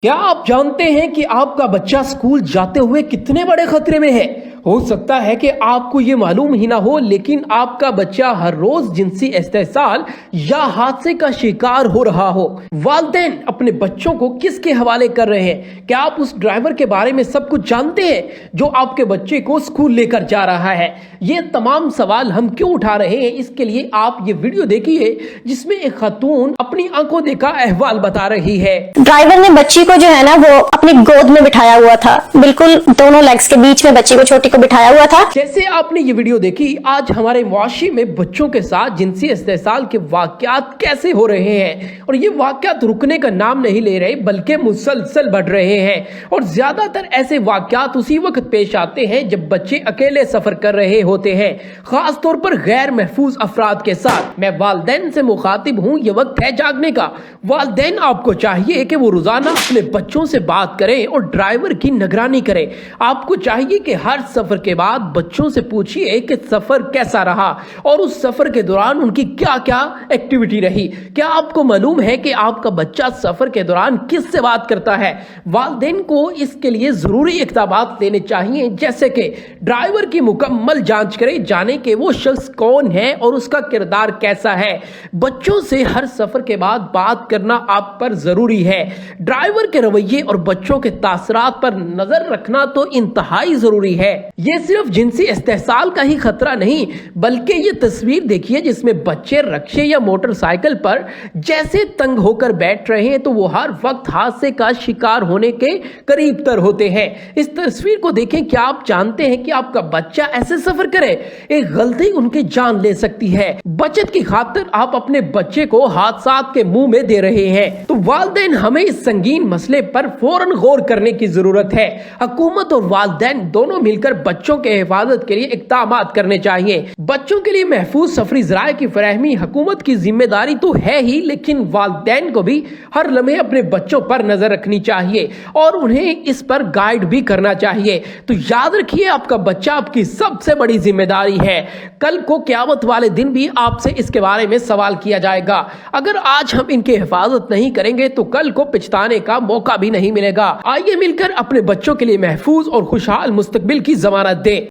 क्या आप जानते हैं कि आपका बच्चा स्कूल जाते हुए कितने बड़े खतरे में है? हो सकता है कि आपको ये मालूम ही ना हो, लेकिन आपका बच्चा हर रोज जिनसी इस्तेसाल या हादसे का शिकार हो रहा हो। वालिदैन अपने बच्चों को किसके हवाले कर रहे हैं? क्या आप उस ड्राइवर के बारे में सब कुछ जानते हैं जो आपके बच्चे को स्कूल लेकर जा रहा है? ये तमाम सवाल हम क्यों उठा रहे हैं, इसके लिए आप ये वीडियो देखिए जिसमें एक खातून अपनी आंखों देखा अहवाल बता रही है। ड्राइवर ने बच्ची को जो है ना वो अपनी गोद में बिठाया हुआ था, बिल्कुल दोनों लेग्स के बीच में बच्ची को छोटी को बिठाया हुआ था। जैसे आपने ये वीडियो देखी, आज हमारे मुआशरे में बच्चों के साथ जिनसी इस्तेसाल के वाकयात कैसे हो रहे हैं और ये वाकयात रुकने का नाम नहीं ले रहे बल्कि मुसलसल बढ़ रहे हैं। और ज्यादातर ऐसे वाकयात उसी वक्त पेश आते हैं जब बच्चे अकेले सफर कर रहे होते हैं, खास तौर पर गैर महफूज अफराद के साथ। मैं वालिदैन से मुखातिब हूँ, ये वक्त है जागने का। वालिदैन आपको चाहिए कि वो रोजाना अपने बच्चों से बात करें और ड्राइवर की निगरानी करें। आपको चाहिए कि हर सफर के बाद बच्चों से पूछिए कि सफर कैसा रहा और उस सफर के दौरान उनकी क्या क्या एक्टिविटी रही। क्या आपको मालूम है कि आपका बच्चा सफर के दौरान किससे बात करता है? वालिदैन को इसके लिए जरूरी इक़दामात लेने चाहिए, जैसे कि ड्राइवर की मुकम्मल जांच करें, जाने के वो शख्स कौन है और उसका किरदार कैसा है। बच्चों से हर सफर के बाद बात करना आप पर जरूरी है। ड्राइवर के रवैये और बच्चों के तासरात पर नजर रखना तो इंतहाई जरूरी है। ये सिर्फ जिनसी इस्तेसाल का ही खतरा नहीं, बल्कि ये तस्वीर देखिए जिसमें बच्चे रक्शे या मोटरसाइकिल पर जैसे तंग होकर बैठ रहे हैं तो वो हर वक्त हादसे का शिकार होने के करीब तर होते हैं। इस तस्वीर को देखें, क्या आप जानते हैं कि आपका बच्चा ऐसे सफर करे, एक गलती उनकी जान ले सकती है। बचत की खातिर आप अपने बच्चे को हादसात के मुंह में दे रहे हैं, तो वालिदैन हमें इस संगीन मसले पर फौरन गौर करने की जरूरत है। हुकूमत और वालिदैन दोनों मिलकर बच्चों के हिफाजत के लिए इक़दामात करने चाहिए। बच्चों के लिए महफूज सफरी ज़राए की फराहमी हुकूमत की जिम्मेदारी तो है ही, लेकिन वालिदैन को भी हर लम्हे अपने बच्चों पर नजर रखनी चाहिए और उन्हें इस पर गाइड भी करना चाहिए। तो याद रखिए, आपका बच्चा आपकी सबसे बड़ी जिम्मेदारी है। कल को क़यामत वाले दिन भी आपसे इसके बारे में सवाल किया जाएगा। अगर आज हम इनकी हिफाजत नहीं करेंगे तो कल को पछताने का मौका भी नहीं मिलेगा। आइए मिलकर अपने बच्चों के लिए महफूज और खुशहाल मुस्तकबिल की ज़मानत दें।